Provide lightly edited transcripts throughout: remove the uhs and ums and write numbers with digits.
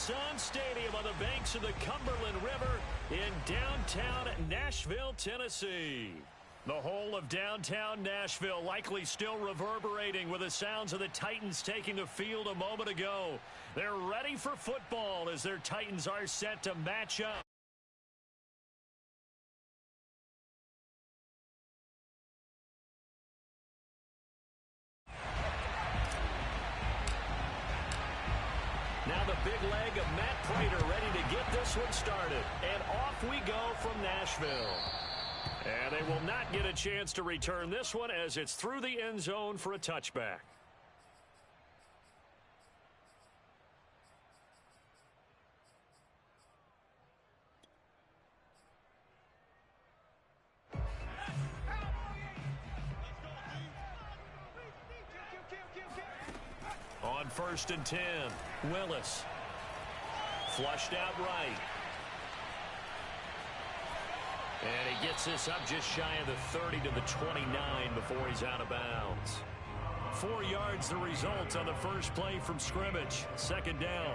Sun Stadium on the banks of the Cumberland River in downtown Nashville, Tennessee. The whole of downtown Nashville likely still reverberating with the sounds of the Titans taking the field a moment ago. They're ready for football as their Titans are set to match up. Now the big leg of Matt Prater ready to get this one started. And off we go from Nashville. And they will not get a chance to return this one as it's through the end zone for a touchback. On 1st and 10, Willis. Flushed out right. And he gets this up just shy of the 30 to the 29 before he's out of bounds. 4 yards the result on the first play from scrimmage. 2nd down.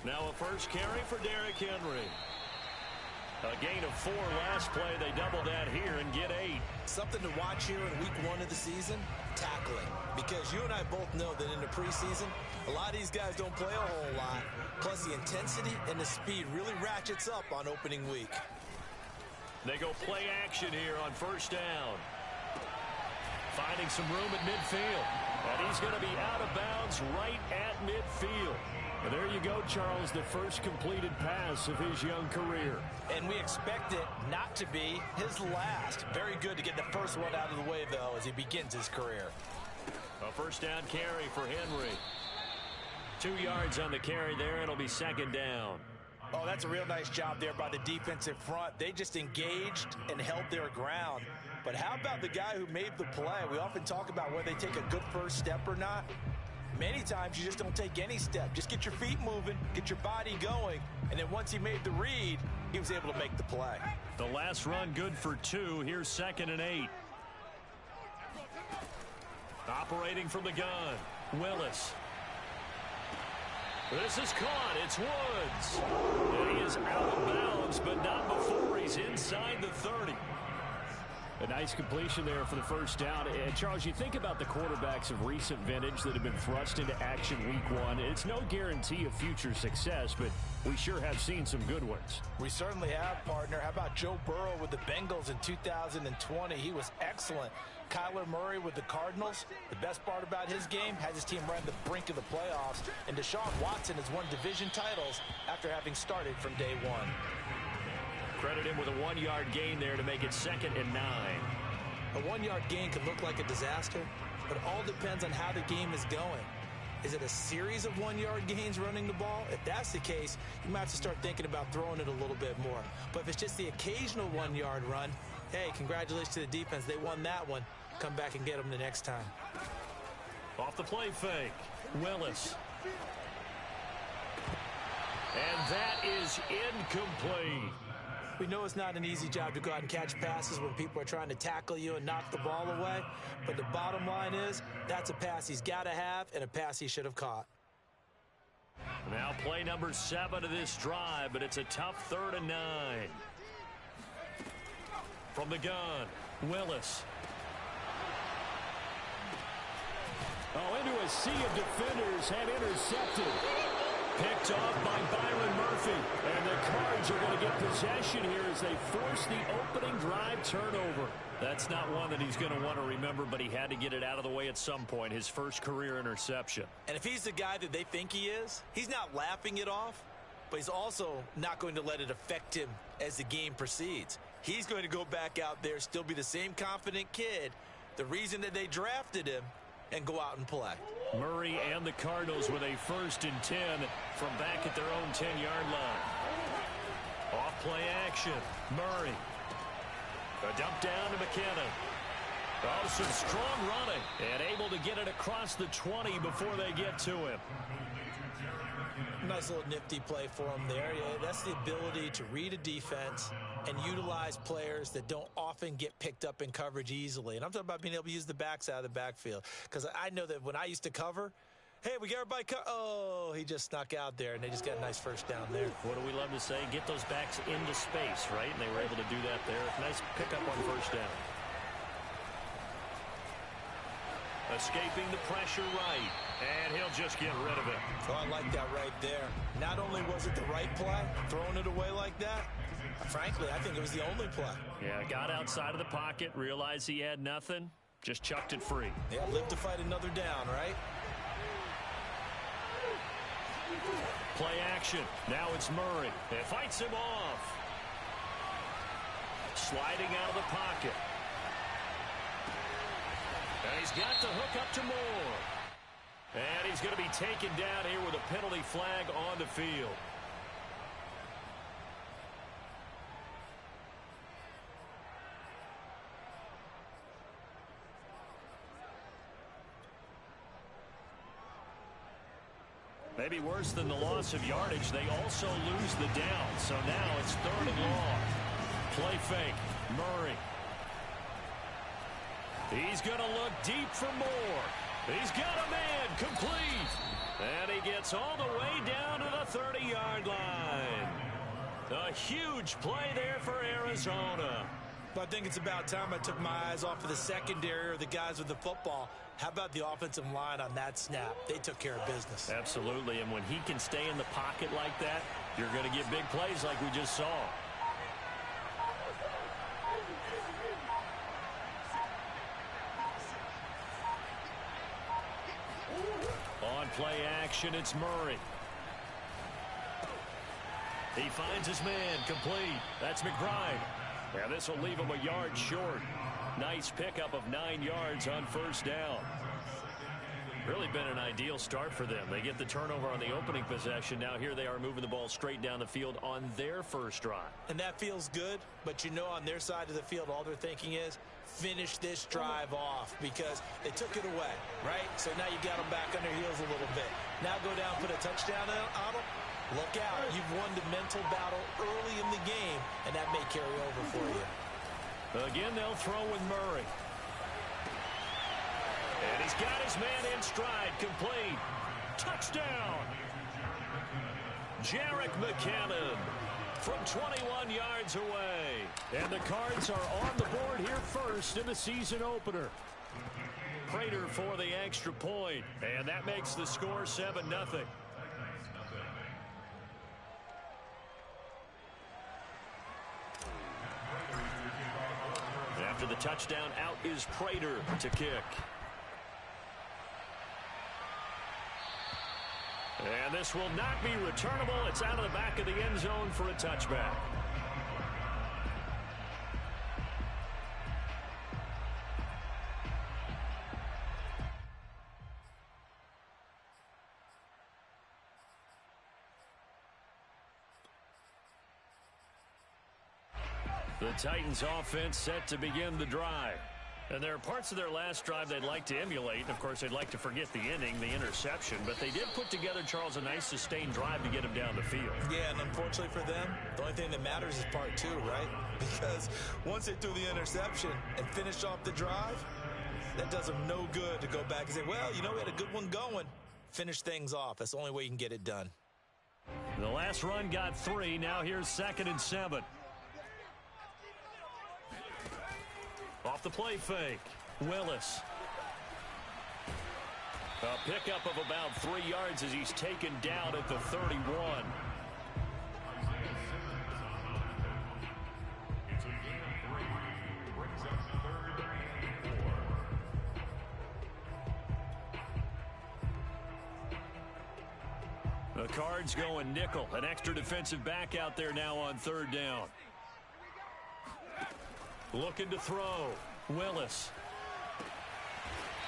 Now a first carry for Derrick Henry. A gain of 4 last play. They double that here and get 8. Something to watch here in week 1 of the season, tackling. Because you and I both know that in the preseason, a lot of these guys don't play a whole lot. Plus the intensity and the speed really ratchets up on opening week. They go play action here on 1st down. Finding some room at midfield. And he's going to be out of bounds right at midfield. And there you go, Charles, the first completed pass of his young career. And we expect it not to be his last. Very good to get the first one out of the way, though, as he begins his career. A 1st down carry for Henry. 2 yards on the carry there. It'll be 2nd down. Oh, that's a real nice job there by the defensive front. They just engaged and held their ground. But how about the guy who made the play? We often talk about whether they take a good first step or not. Many times you just don't take any step. Just get your feet moving, get your body going, and then once he made the read, he was able to make the play. The last run good for 2. Here's 2nd and 8. Operating from the gun, Willis. This is caught. It's Woods. And he is out of bounds, but not before he's inside the 30. A nice completion there for the 1st down. And Charles, you think about the quarterbacks of recent vintage that have been thrust into action week 1. It's no guarantee of future success, but we sure have seen some good ones. We certainly have, partner. How about Joe Burrow with the Bengals in 2020? He was excellent. Kyler Murray with the Cardinals. The best part about his game, has his team right on the brink of the playoffs. And Deshaun Watson has won division titles after having started from day 1. Credit him with a 1-yard gain there to make it 2nd and 9. A 1-yard gain can look like a disaster, but it all depends on how the game is going. Is it a series of 1-yard gains running the ball? If that's the case, you might have to start thinking about throwing it a little bit more. But if it's just the occasional 1-yard run, hey, congratulations to the defense. They won that one. Come back and get them the next time. Off the play fake, Willis. And that is incomplete. We know it's not an easy job to go out and catch passes when people are trying to tackle you and knock the ball away. But the bottom line is, that's a pass he's got to have and a pass he should have caught. Now play number 7 of this drive, but it's a tough 3rd and 9. From the gun, Willis. Oh, into a sea of defenders, and intercepted. Picked off by Byron Murphy. And the Cards are going to get possession here as they force the opening drive turnover. That's not one that he's going to want to remember, but he had to get it out of the way at some point. His first career interception. And if he's the guy that they think he is, he's not laughing it off, but he's also not going to let it affect him as the game proceeds. He's going to go back out there, still be the same confident kid, the reason that they drafted him, and go out and play. Murray and the Cardinals with a 1st and 10 from back at their own 10-yard line. Off play action. Murray. A dump down to McKinnon. Oh, some strong running. And able to get it across the 20 before they get to him. Nice little nifty play for him there. Yeah, that's the ability to read a defense and utilize players that don't often get picked up in coverage easily. And I'm talking about being able to use the backs out of the backfield. Because I know that when I used to cover, hey, we got everybody oh, he just snuck out there, and they just got a nice first down there. What do we love to say? Get those backs into space, right? And they were able to do that there. Nice pickup on first down. Escaping the pressure right. And he'll just get rid of it. Oh, I like that right there. Not only was it the right play, throwing it away like that, frankly, I think it was the only play. Yeah, got outside of the pocket, realized he had nothing, just chucked it free. Yeah, live to fight another down, right? Play action. Now it's Murray. It fights him off. Sliding out of the pocket. And he's got the hook up to Moore. And he's going to be taken down here with a penalty flag on the field. Maybe worse than the loss of yardage, they also lose the down. So now it's 3rd and long. Play fake. Murray. He's going to look deep for Moore. He's got a man complete. And he gets all the way down to the 30-yard line. A huge play there for Arizona. But I think it's about time I took my eyes off of the secondary or the guys with the football. How about the offensive line on that snap? They took care of business. Absolutely, and when he can stay in the pocket like that, you're going to get big plays like we just saw. On play action, it's Murray. He finds his man complete. That's McBride. Yeah, this will leave him a yard short. Nice pickup of 9 yards on first down. Really been an ideal start for them. They get the turnover on the opening possession. Now here they are moving the ball straight down the field on their first drive. And that feels good, but you know on their side of the field all they're thinking is finish this drive off because they took it away, right? So now you got them back on their heels a little bit. Now go down, put a touchdown on them. Look out. You've won the mental battle early in the game, and that may carry over for you. Again, they'll throw with Murray. And he's got his man in stride, complete. Touchdown. Jerick McKinnon from 21 yards away. And the Cards are on the board here first in the season opener. Prater for the extra point. And that makes the score 7-0. After the touchdown, out is Prater to kick. And this will not be returnable. It's out of the back of the end zone for a touchback. The Titans offense set to begin the drive. And there are parts of their last drive they'd like to emulate. And, of course, they'd like to forget the inning, the interception. But they did put together, Charles, a nice sustained drive to get him down the field. Yeah, and unfortunately for them, the only thing that matters is part 2, right? Because once they threw the interception and finished off the drive, that does them no good to go back and say, well, you know, we had a good one going. Finish things off. That's the only way you can get it done. The last run got 3. Now here's 2nd and 7. Off the play fake, Willis. A pickup of about 3 yards as he's taken down at the 31. The Cards going nickel. An extra defensive back out there now on 3rd down. Looking to throw. Willis.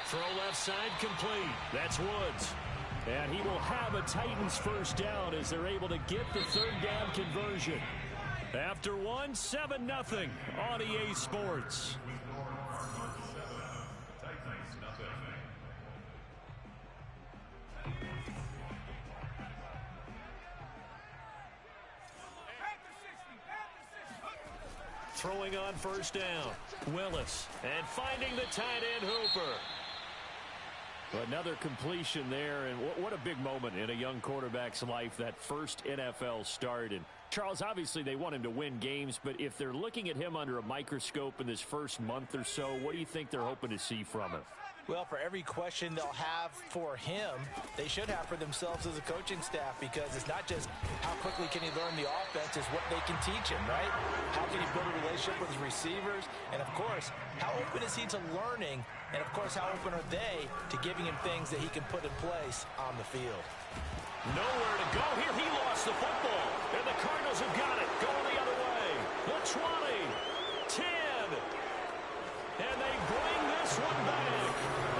Throw left side complete. That's Woods. And he will have a Titans first down as they're able to get the 3rd down conversion. After 7-0 on EA Sports. throwing on first down. Willis, and finding the tight end Hooper. Another completion there, and what a big moment in a young quarterback's life, that first NFL start. And Charles, obviously they want him to win games, but if they're looking at him under a microscope in this first month or so, what do you think they're hoping to see from him? Well, for every question they'll have for him, they should have for themselves as a coaching staff, because it's not just how quickly can he learn the offense, it's what they can teach him, right? How can he build a relationship with his receivers? And, of course, how open is he to learning? And, of course, how open are they to giving him things that he can put in place on the field? Nowhere to go here. He lost the football, and the Cardinals have got it. Going the other way. The 20, 10, and they bring this one back.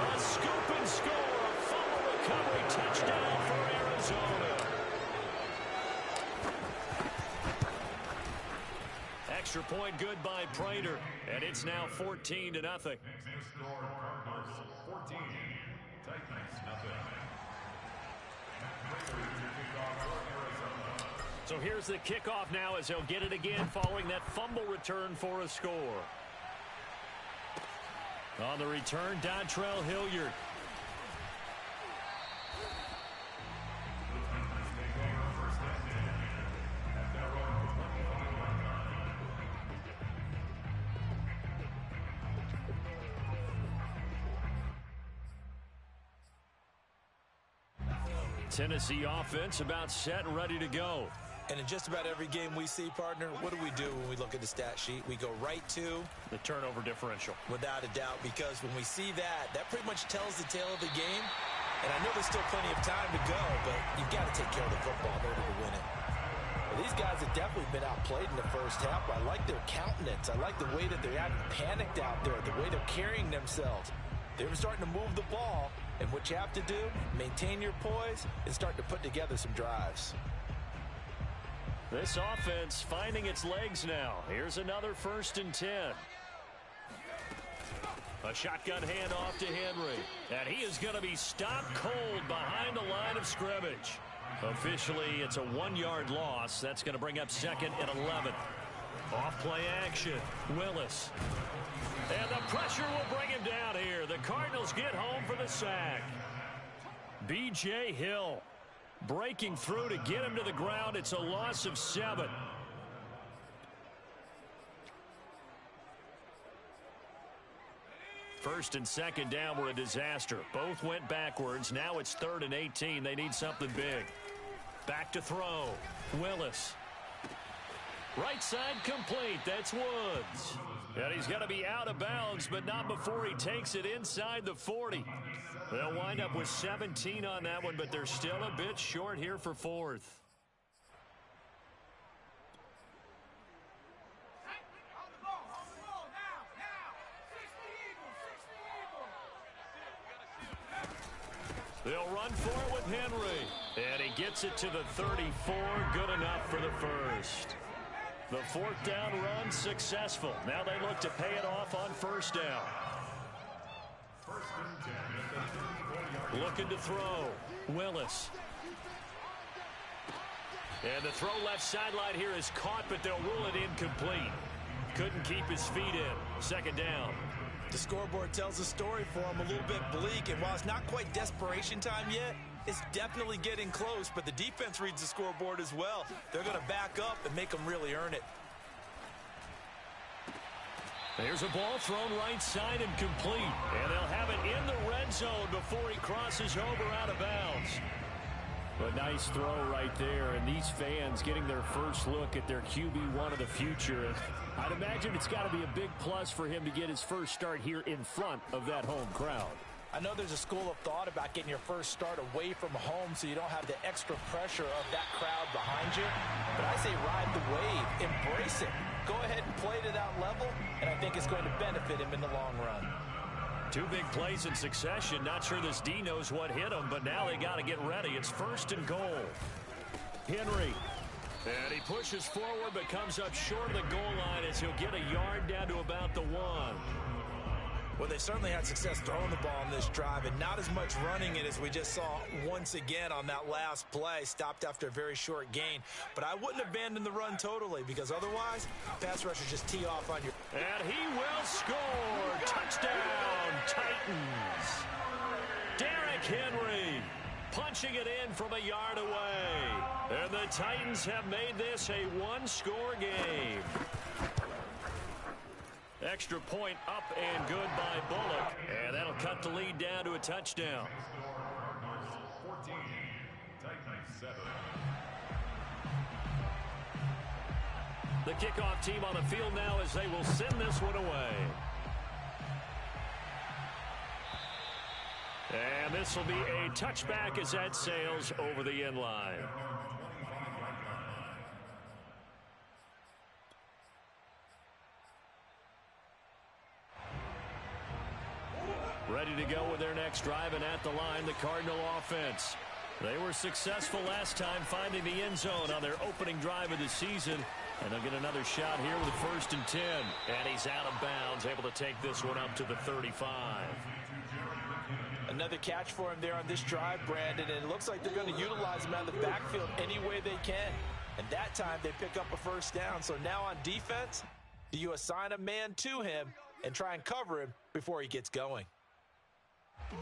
A scoop and score, a fumble recovery touchdown for Arizona. Extra point good by Prater, and it's now 14-0. Cardinals 14, Titans nothing. So here's the kickoff now as they'll get it again following that fumble return for a score. On the return, Dontrell Hilliard. Tennessee offense about set and ready to go. And in just about every game we see, partner, what do we do when we look at the stat sheet? We go right to the turnover differential. Without a doubt, because when we see that, that pretty much tells the tale of the game. And I know there's still plenty of time to go, but you've got to take care of the football in order to win it. Well, these guys have definitely been outplayed in the first half. I like their countenance. I like the way that they're acting panicked out there, the way they're carrying themselves. They're starting to move the ball, and what you have to do, maintain your poise, and start to put together some drives. This offense finding its legs now. Here's another 1st and 10. A shotgun handoff to Henry. And he is going to be stopped cold behind the line of scrimmage. Officially, it's a 1-yard loss. That's going to bring up 2nd and 11. Off-play action. Willis. And the pressure will bring him down here. The Cardinals get home for the sack. B.J. Hill breaking through to get him to the ground. It's a loss of 7. First and 2nd down were a disaster. Both went backwards. Now it's 3rd and 18. They need something big. Back to throw. Willis. Right side complete. That's Woods. And he's going to be out of bounds, but not before he takes it inside the 40. They'll wind up with 17 on that one, but they're still a bit short here for 4th. They'll run for it with Henry. And he gets it to the 34. Good enough for the first. The 4th down run successful. Now they look to pay it off on 1st down. Looking to throw. Willis. And the throw left sideline here is caught, but they'll rule it incomplete. Couldn't keep his feet in. 2nd down. The scoreboard tells a story for him, a little bit bleak, and while it's not quite desperation time yet, it's definitely getting close, but the defense reads the scoreboard as well. They're going to back up and make them really earn it. There's a ball thrown right side and complete, and they'll have it in the red zone before he crosses over out of bounds. A nice throw right there, and these fans getting their first look at their QB1 of the future. And I'd imagine it's got to be a big plus for him to get his first start here in front of that home crowd. I know there's a school of thought about getting your first start away from home so you don't have the extra pressure of that crowd behind you. But I say ride the wave, embrace it. Go ahead and play to that level, and I think it's going to benefit him in the long run. 2 big plays in succession. Not sure this D knows what hit him, but now they got to get ready. It's 1st and goal. Henry. And he pushes forward but comes up short of the goal line as he'll get a yard down to about the 1. Well, they certainly had success throwing the ball on this drive and not as much running it as we just saw once again on that last play. Stopped after a very short gain. But I wouldn't abandon the run totally because otherwise, pass rushers just tee off on your... And he will score. Touchdown, Titans. Derrick Henry punching it in from a yard away. And the Titans have made this a one-score game. Extra point up and good by Bullock. And that'll cut the lead down to a touchdown. 14, Titans 7. The kickoff team on the field now as they will send this one away. And this will be a touchback as that sails over the end line. Ready to go with their next drive, and at the line, the Cardinal offense. They were successful last time finding the end zone on their opening drive of the season, and they'll get another shot here with a 1st and 10. And he's out of bounds, able to take this one up to the 35. Another catch for him there on this drive, Brandon, and it looks like they're going to utilize him out of the backfield any way they can. And that time they pick up a 1st down. So now on defense, do you assign a man to him and try and cover him before he gets going?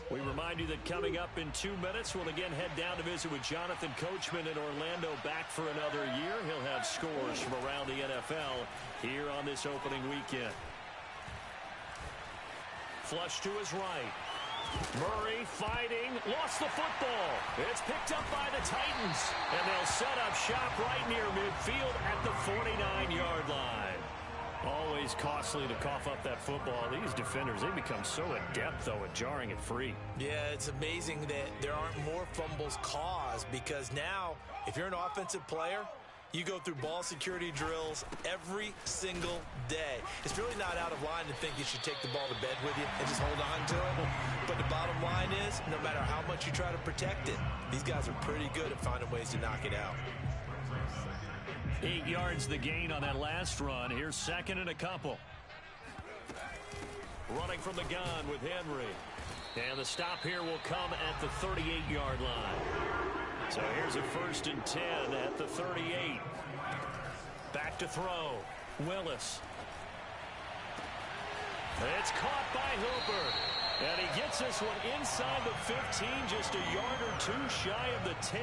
We remind you that coming up in 2 minutes, we'll again head down to visit with Jonathan Coachman in Orlando, back for another year. He'll have scores from around the NFL here on this opening weekend. Flush to his right. Murray fighting, lost the football. It's picked up by the Titans, and they'll set up shop right near midfield at the 49-yard line. Always costly to cough up that football. These defenders, they become so adept, though, at jarring it free. Yeah, it's amazing that there aren't more fumbles caused, because now, if you're an offensive player, you go through ball security drills every single day. It's really not out of line to think you should take the ball to bed with you and just hold on to it. But the bottom line is, no matter how much you try to protect it, these guys are pretty good at finding ways to knock it out. 8 yards the gain on that last run. Here's 2nd and a couple. Running from the gun with Henry. And the stop here will come at the 38-yard line. So here's a 1st and 10 at the 38. Back to throw. Willis. It's caught by Hooper. And he gets this one inside the 15, just a yard or two shy of the 10.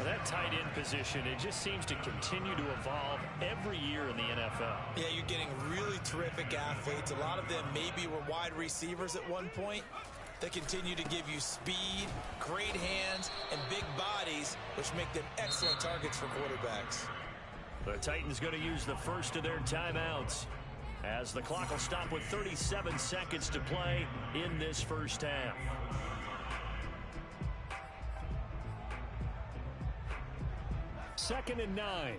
That tight end position, it just seems to continue to evolve every year in the NFL. Yeah, you're getting really terrific athletes. A lot of them maybe were wide receivers at one point. They continue to give you speed, great hands, and big bodies, which make them excellent targets for quarterbacks. The Titans going to use the first of their timeouts, as the clock will stop with 37 seconds to play in this first half. Second and 9.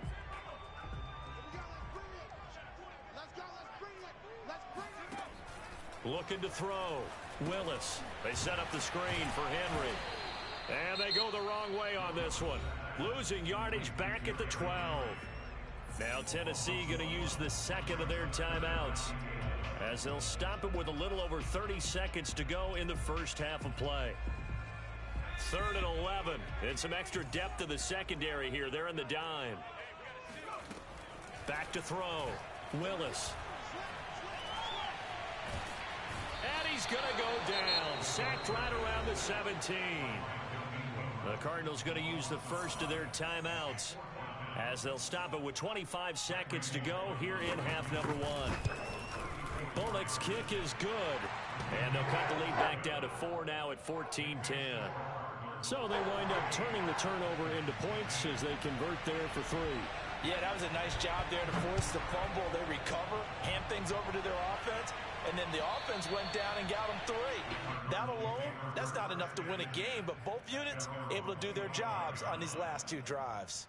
Looking to throw. Willis. They set up the screen for Henry. And they go the wrong way on this one. Losing yardage back at the 12. Now Tennessee going to use the second of their timeouts, as they'll stop it with a little over 30 seconds to go in the first half of play. 3rd and 11, and some extra depth to the secondary here. They're in the dime. Back to throw. Willis. And he's going to go down. Sacked right around the 17. The Cardinals going to use the first of their timeouts, as they'll stop it with 25 seconds to go here in half number 1. Bullock's kick is good, and they'll cut the lead back down to 4 now at 14-10. So they wind up turning the turnover into points as they convert there for 3. Yeah, that was a nice job there to force the fumble. They recover, hand things over to their offense, and then the offense went down and got them 3. That alone, that's not enough to win a game, but both units able to do their jobs on these last 2 drives.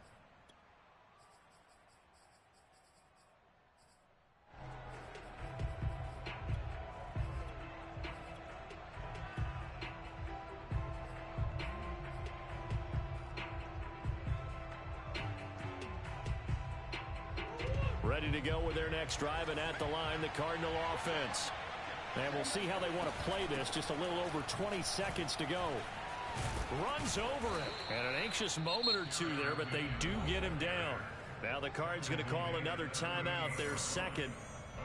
Ready to go with their next drive, and at the line, the Cardinal offense. And we'll see how they want to play this. Just a little over 20 seconds to go. Runs over him. And an anxious moment or two there, but they do get him down. Now the Cards going to call another timeout, their second,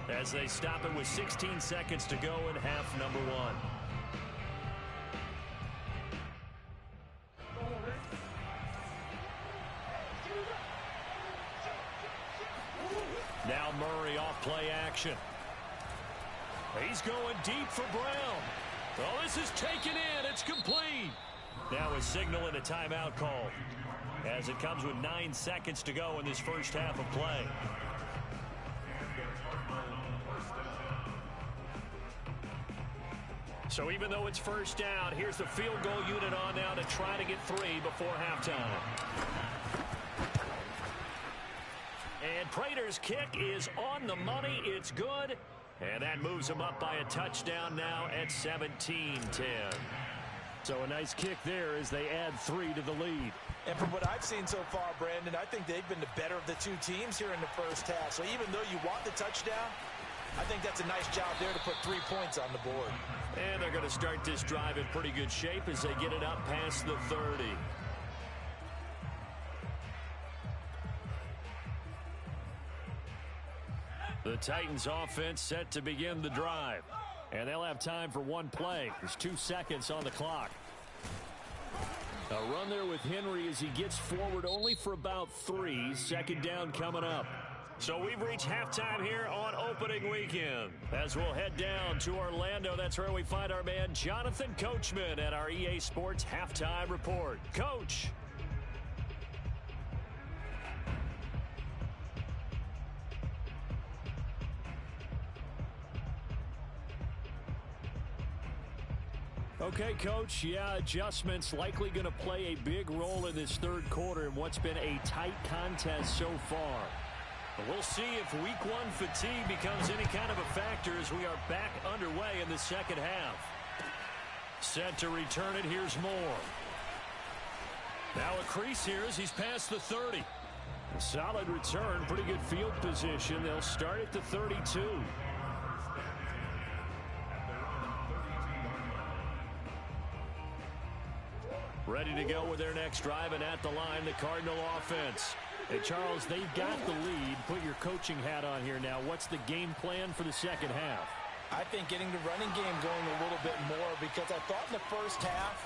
as they stop it with 16 seconds to go in half number one. Now Murray off play action. He's going deep for Brown. Oh, this is taken in. It's complete. Now a signal and a timeout call, as it comes with 9 seconds to go in this first half of play. So even though it's first down, here's the field goal unit on now to try to get 3 before halftime. And Prater's kick is on the money. It's good. And that moves them up by a touchdown now at 17-10. So a nice kick there as they add 3 to the lead. And from what I've seen so far, Brandon, I think they've been the better of the two teams here in the first half. So even though you want the touchdown, I think that's a nice job there to put 3 points on the board. And they're going to start this drive in pretty good shape as they get it up past the 30. The Titans offense set to begin the drive. And they'll have time for one play. There's 2 seconds on the clock. A run there with Henry as he gets forward only for about 3. Second down coming up. So we've reached halftime here on opening weekend. As we'll head down to Orlando, that's where we find our man Jonathan Coachman at our EA Sports Halftime Report. Coach. Okay, Coach, yeah, adjustments likely going to play a big role in this third quarter in what's been a tight contest so far. But we'll see if week 1 fatigue becomes any kind of a factor as we are back underway in the second half. Set to return it, here's Moore. Now a crease here as he's past the 30. A solid return, pretty good field position. They'll start at the 32. Ready to go with their next drive, and at the line, the Cardinal offense. Hey, Charles, they've got the lead. Put your coaching hat on here now. What's the game plan for the second half? I think getting the running game going a little bit more, because I thought in the first half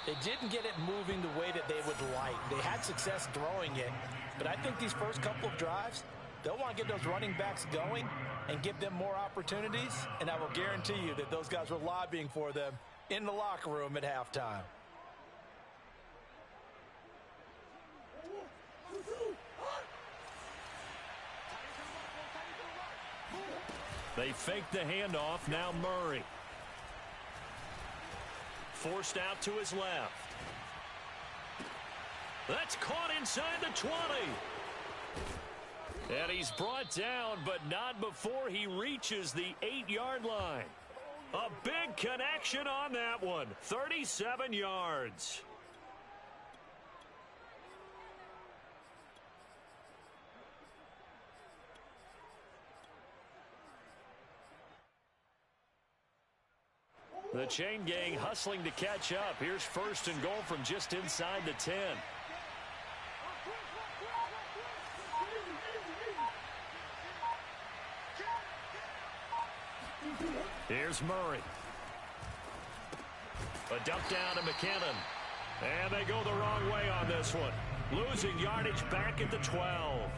they didn't get it moving the way that they would like. They had success throwing it, but I think these first couple of drives, they'll want to get those running backs going and give them more opportunities, and I will guarantee you that those guys were lobbying for them in the locker room at halftime. They fake the handoff. Now Murray. Forced out to his left. That's caught inside the 20. And he's brought down, but not before he reaches the 8-yard line. A big connection on that one. 37 yards. The chain gang hustling to catch up. Here's first and goal from just inside the 10. Here's Murray. A dump down to McKinnon. And they go the wrong way on this one. Losing yardage back at the 12.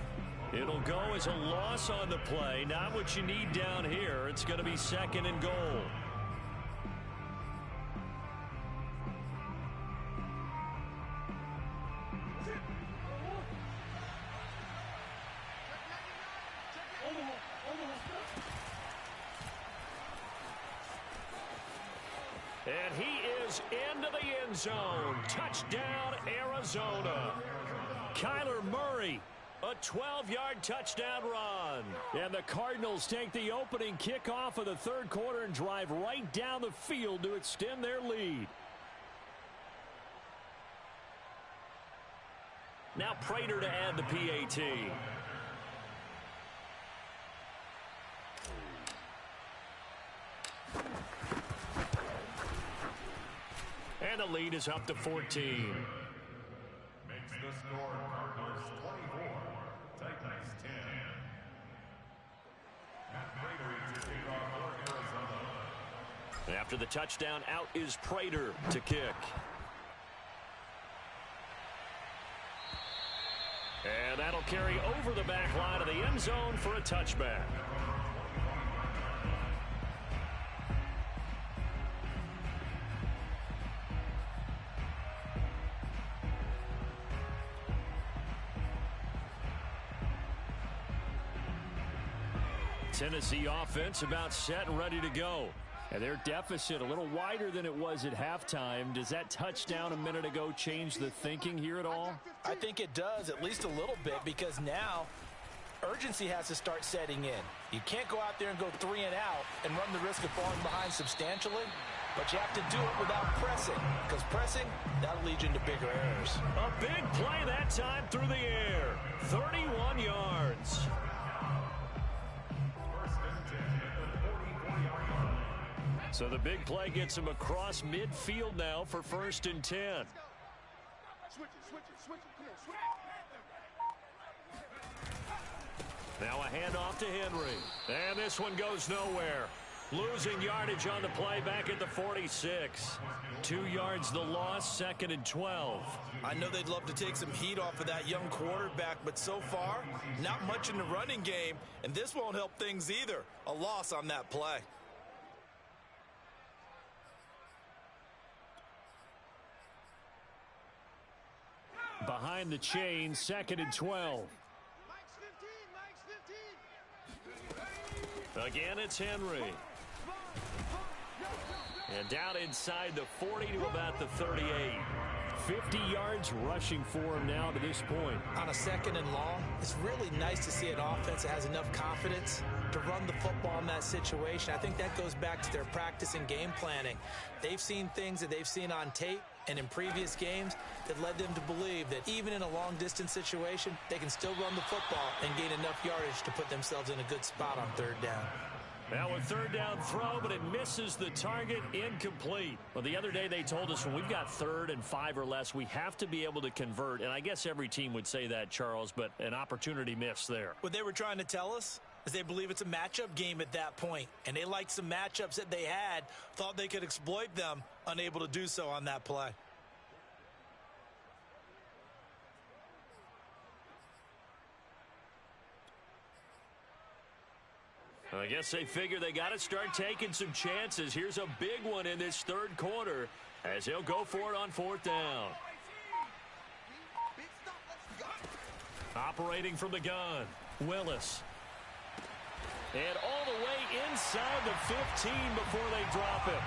It'll go as a loss on the play. Not what you need down here. It's going to be second and goal. And he is into the end zone. Touchdown, Arizona. Kyler Murray, a 12-yard touchdown run. And the Cardinals take the opening kickoff of the third quarter and drive right down the field to extend their lead. Now Prater to add the PAT. the lead is up to 14. Makes the score Cardinals 24, Titans 10. Matt Prater to kick off for Arizona. After the touchdown, out is Prater to kick. And that'll carry over the back line of the end zone for a touchback. Tennessee offense about set and ready to go. And their deficit a little wider than it was at halftime. Does that touchdown a minute ago change the thinking here at all? I think it does, at least a little bit, because now urgency has to start setting in. You can't go out there and go 3 and out and run the risk of falling behind substantially, but you have to do it without pressing, because pressing, that'll lead you into bigger errors. A big play that time through the air. 31 yards. So the big play gets him across midfield now for 1st and 10. Now a handoff to Henry. And this one goes nowhere. Losing yardage on the play back at the 46. 2 yards the loss, 2nd and 12. I know they'd love to take some heat off of that young quarterback, but so far, not much in the running game, and this won't help things either. A loss on that play. Behind the chain, 2nd and 12. Again, it's Henry. And down inside the 40 to about the 38. 50 yards rushing for him now to this point. On a 2nd and long, it's really nice to see an offense that has enough confidence to run the football in that situation. I think that goes back to their practice and game planning. They've seen things that they've seen on tape and in previous games that led them to believe that even in a long-distance situation, they can still run the football and gain enough yardage to put themselves in a good spot on 3rd down. Now a 3rd down throw, but it misses the target, incomplete. Well, the other day they told us when we've got 3rd and 5 or less, we have to be able to convert. And I guess every team would say that, Charles, but an opportunity missed there. What they were trying to tell us is they believe it's a matchup game at that point. And they liked some matchups that they had, thought they could exploit them, unable to do so on that play. I guess they figure they got to start taking some chances. Here's a big one in this 3rd quarter as he'll go for it on 4th down. Operating from the gun, Willis. And all the way inside the 15 before they drop him.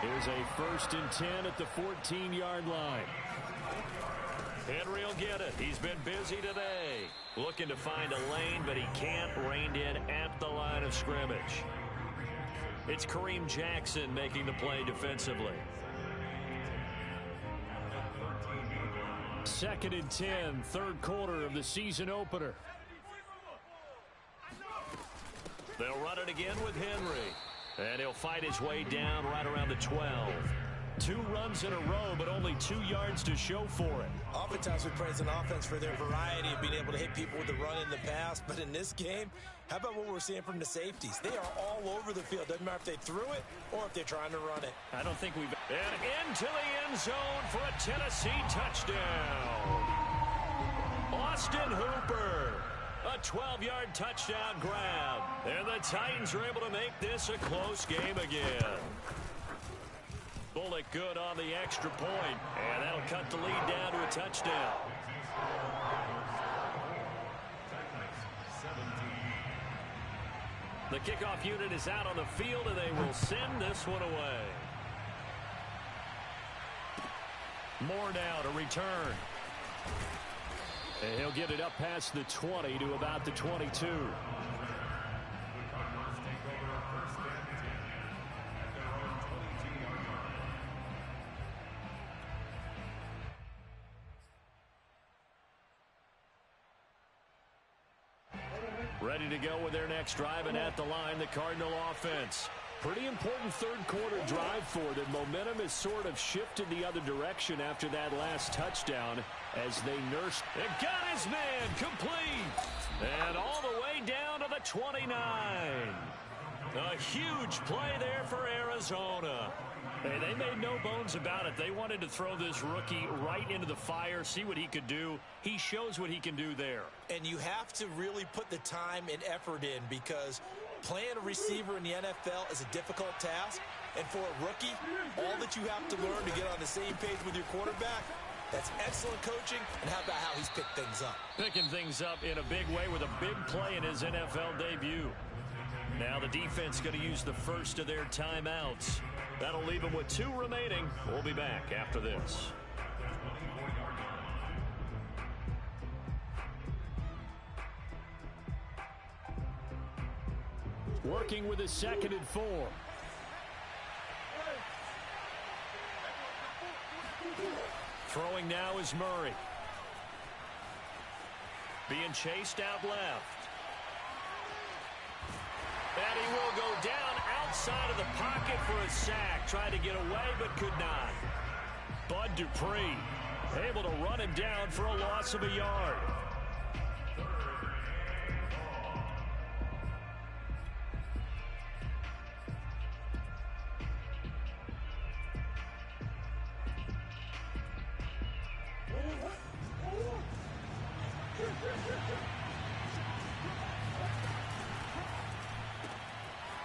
Here's a 1st and 10 at the 14-yard line. Henry will get it. He's been busy today. Looking to find a lane, but he can't. Reined in at the line of scrimmage. It's Kareem Jackson making the play defensively. 2nd and 10, 3rd quarter of the season opener. They'll run it again with Henry. And he'll fight his way down right around the 12. 2 runs in a row, but only 2 yards to show for it. Oftentimes we praise an offense for their variety of being able to hit people with the run in the pass, but in this game, how about what we're seeing from the safeties? They are all over the field. Doesn't matter if they threw it or if they're trying to run it. I don't think we've... And into the end zone for a Tennessee touchdown. Austin Hooper. A 12-yard touchdown grab. And the Titans are able to make this a close game again. Bullock good on the extra point, and that'll cut the lead down to a touchdown. The kickoff unit is out on the field, and they will send this one away. Moore now to return. And he'll get it up past the 20 to about the 22. Ready to go with their next drive, and at the line, the Cardinal offense. Pretty important third-quarter drive for them. Momentum has sort of shifted the other direction after that last touchdown as they nursed. It got his man complete. And all the way down to the 29. A huge play there for Arizona. Hey, they made no bones about it. They wanted to throw this rookie right into the fire, see what he could do. He shows what he can do there. And you have to really put the time and effort in, because playing a receiver in the NFL is a difficult task. And for a rookie, all that you have to learn to get on the same page with your quarterback, that's excellent coaching. And how about how he's picked things up? Picking things up in a big way with a big play in his NFL debut. Now the defense going to use the first of their timeouts. That'll leave them with 2 remaining. We'll be back after this. Working with a 2nd and 4. Throwing now is Murray. Being chased out left. And he will go down outside of the pocket for a sack. Tried to get away, but could not. Bud Dupree able to run him down for a loss of a yard.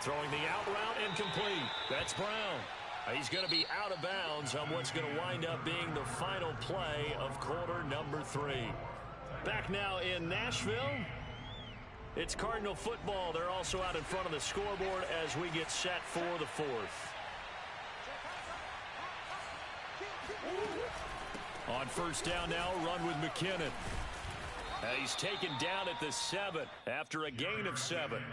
Throwing the out route incomplete. That's Brown. He's going to be out of bounds on what's going to wind up being the final play of quarter number 3. Back now in Nashville. It's Cardinal football. They're also out in front of the scoreboard as we get set for the 4th. On first down now, run with McKinnon. He's taken down at the 7 after a gain of 7.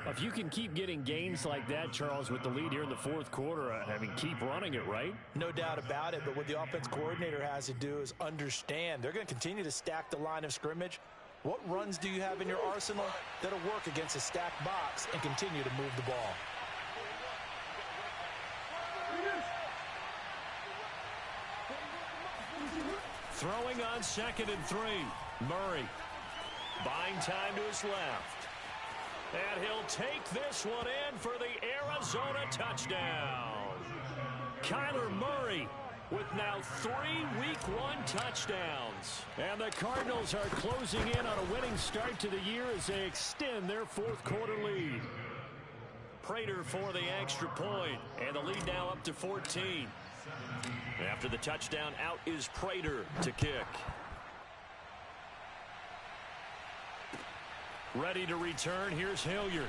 If you can keep getting gains like that, Charles, with the lead here in the 4th quarter, I mean, keep running it, right? No doubt about it, but what the offense coordinator has to do is understand they're going to continue to stack the line of scrimmage. What runs do you have in your arsenal that'll work against a stacked box and continue to move the ball? Throwing on 2nd and 3. Murray buying time to his left. And he'll take this one in for the Arizona touchdown. Kyler Murray with now 3 Week 1 touchdowns. And the Cardinals are closing in on a winning start to the year as they extend their 4th quarter lead. Prater for the extra point, and the lead now up to 14. After the touchdown, out is Prater to kick. Ready to return, here's Hilliard.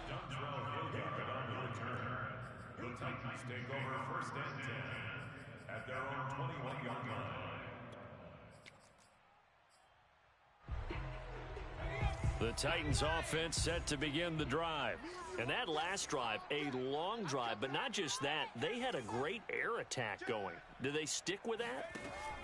Dontrell Hilliard on the return. The Titans take over 1st and 10 at their own 21-yard line. The Titans offense set to begin the drive. And that last drive, a long drive, but not just that, they had a great air attack going. Do they stick with that?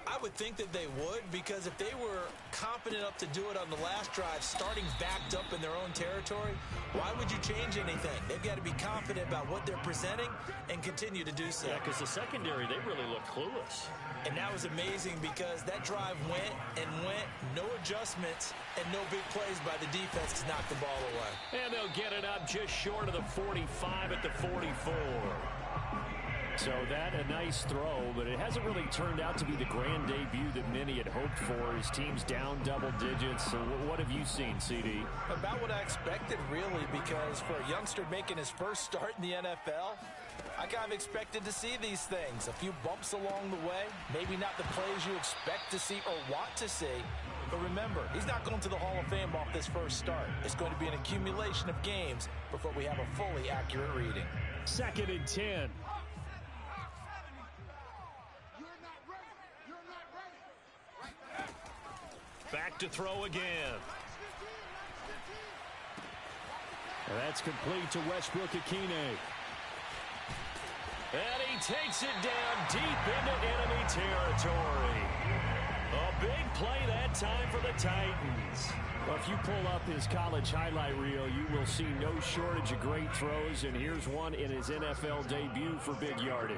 I would think that they would, because if they were confident enough to do it on the last drive, starting backed up in their own territory, why would you change anything? They've got to be confident about what they're presenting and continue to do so. Yeah, because the secondary, they really look clueless. And that was amazing because that drive went and went, no adjustments, and no big plays by the defense to knock the ball away. And they'll get it up just short of the 45 at the 44. So that a nice throw, but it hasn't really turned out to be the grand debut that many had hoped for. His team's down double digits. So what have you seen, CD? About what I expected, really, because for a youngster making his first start in the NFL, I kind of expected to see these things. A few bumps along the way, maybe not the plays you expect to see or want to see. But remember, he's not going to the Hall of Fame off this first start. It's going to be an accumulation of games before we have a fully accurate reading. 2nd and 10. Back to throw again. And that's complete to Westbrook-Ikhine. And he takes it down deep into enemy territory. A big play that big time for the Titans. Well, if you pull up his college highlight reel, you will see no shortage of great throws, and here's one in his NFL debut for big yardage.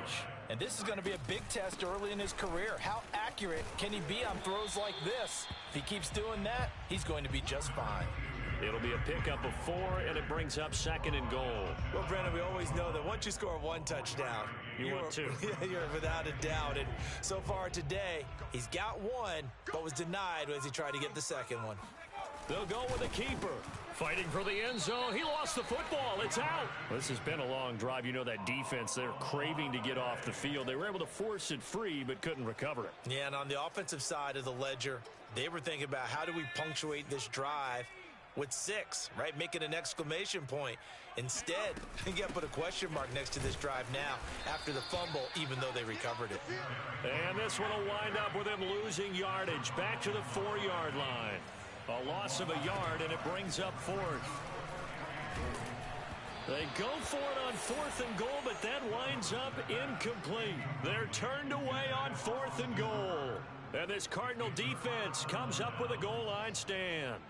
And this is going to be a big test early in his career. How accurate can he be on throws like this? If he keeps doing that, he's going to be just fine. It'll be a pickup of 4, and it brings up 2nd and goal. Well, Brandon, we always know that once you score 1 touchdown, you want 2. You're without a doubt. And so far today, he's got 1, but was denied as he tried to get the 2nd one. They'll go with the keeper. Fighting for the end zone. He lost the football. It's out. This has been a long drive. You know that defense, they're craving to get off the field. They were able to force it free, but couldn't recover it. Yeah, and on the offensive side of the ledger, they were thinking about how do we punctuate this drive with 6, right? Make it an exclamation point. Instead, you got to put a question mark next to this drive now after the fumble, even though they recovered it. And this one will wind up with him losing yardage. Back to the 4-yard line. A loss of a yard, and it brings up 4th. They go for it on 4th and goal, but that winds up incomplete. They're turned away on 4th and goal. And this Cardinal defense comes up with a goal line stand.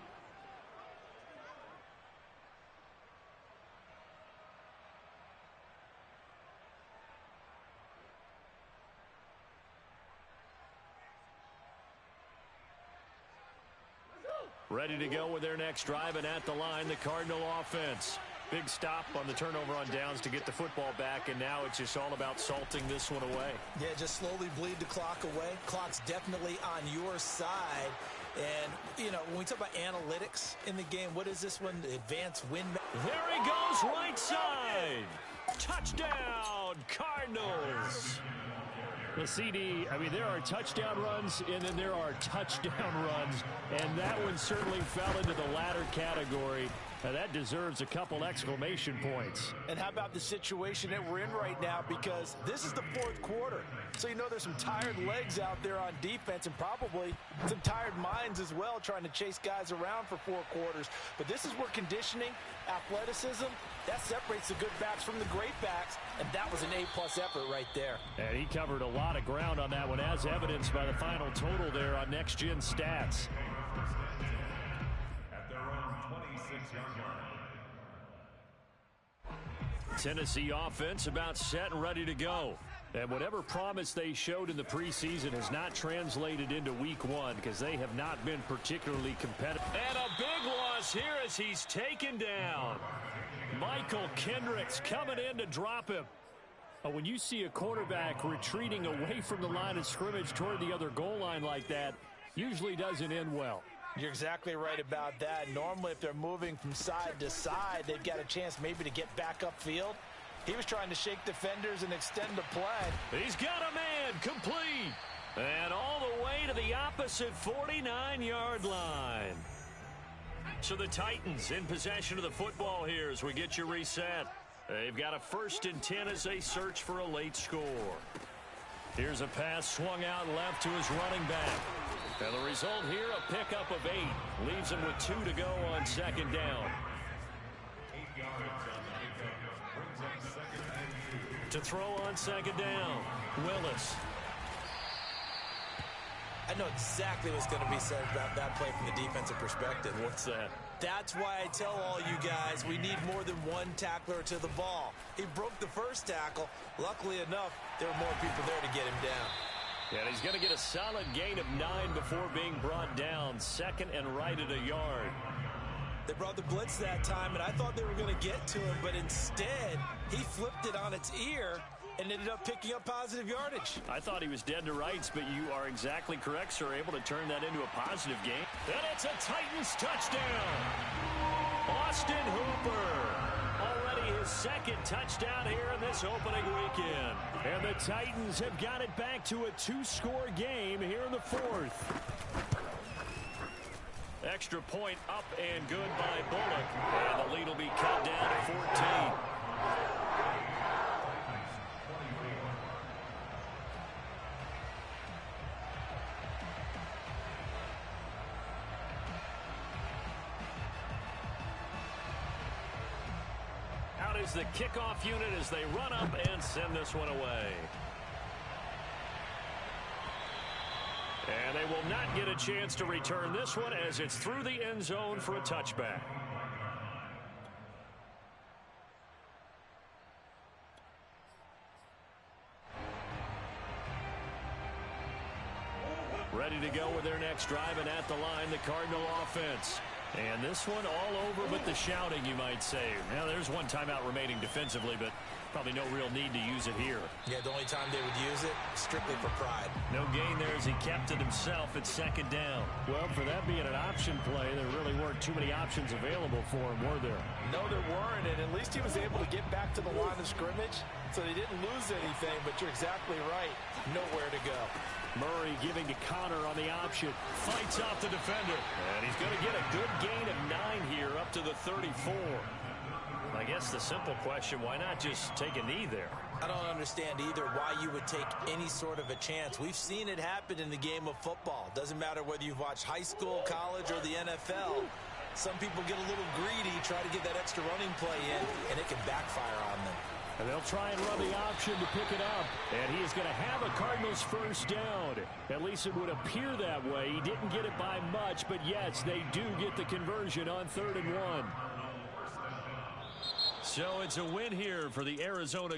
Ready to go with their next drive, and at the line, the Cardinal offense. Big stop on the turnover on downs to get the football back, and now it's just all about salting this one away. Yeah, just slowly bleed the clock away. Clock's definitely on your side. And, you know, when we talk about analytics in the game, what is this one? The advanced win. There he goes, right side. Touchdown, Cardinals. The CD, I mean, there are touchdown runs, and then there are touchdown runs, and that one certainly fell into the latter category. Now, that deserves a couple exclamation points. And how about the situation that we're in right now, because this is the 4th quarter. So you know there's some tired legs out there on defense and probably some tired minds as well trying to chase guys around for 4 quarters. But this is where conditioning, athleticism, that separates the good backs from the great backs, and that was an A-plus effort right there. And he covered a lot of ground on that one, as evidenced by the final total there on Next Gen Stats. At their own 26-yard line. Tennessee offense about set and ready to go. And whatever promise they showed in the preseason has not translated into week 1 because they have not been particularly competitive. And a big loss here as he's taken down. Michael Kendricks coming in to drop him. When you see a quarterback retreating away from the line of scrimmage toward the other goal line like that, usually doesn't end well. You're exactly right about that. Normally, if they're moving from side to side, they've got a chance maybe to get back upfield. He was trying to shake defenders and extend the play. He's got a man complete. And all the way to the opposite 49-yard line. So the Titans in possession of the football here as we get you reset. They've got a 1st and 10 as they search for a late score. Here's a pass swung out left to his running back. And the result here, a pickup of 8. Leaves him with 2 to go on 2nd down. 8 yards on the pickup. Brings up 2nd and 2. To throw on 2nd down, Willis. I know exactly what's going to be said about that play from the defensive perspective. What's that? That's why I tell all you guys we need more than one tackler to the ball. He broke the first tackle. Luckily enough, there were more people there to get him down. Yeah, and he's going to get a solid gain of 9 before being brought down. 2nd and right at a yard. They brought the blitz that time, and I thought they were going to get to him, but instead, he flipped it on its ear and ended up picking up positive yardage. I thought he was dead to rights, but you are exactly correct, sir. Able to turn that into a positive game. And it's a Titans touchdown. Austin Hooper. Already his 2nd touchdown here in this opening weekend. And the Titans have got it back to a 2-score game here in the 4th. Extra point up and good by Bullock. And the lead will be cut down to 14. Out is the kickoff unit as they run up and send this one away. And they will not get a chance to return this one as it's through the end zone for a touchback. Ready to go with their next drive, and at the line, the Cardinal offense. And this one all over but the shouting, you might say. Now, there's one timeout remaining defensively, but probably no real need to use it here. Yeah, the only time they would use it, strictly for pride. No gain there as he kept it himself at second down. Well, for that being an option play, there really weren't too many options available for him, were there? No, there weren't, and at least he was able to get back to the line of scrimmage, so they didn't lose anything, but you're exactly right. Nowhere to go. Murray giving to Connor on the option. Fights off the defender. And he's going to get a good gain of 9 here up to the 34. I guess the simple question, why not just take a knee there? I don't understand either why you would take any sort of a chance. We've seen it happen in the game of football. Doesn't matter whether you've watched high school, college, or the NFL. Some people get a little greedy, try to get that extra running play in, and it can backfire on them. And they'll try and run the option to pick it up. And he is going to have a Cardinals first down. At least it would appear that way. He didn't get it by much, but yes, they do get the conversion on 3rd and 1. So it's a win here for the Arizona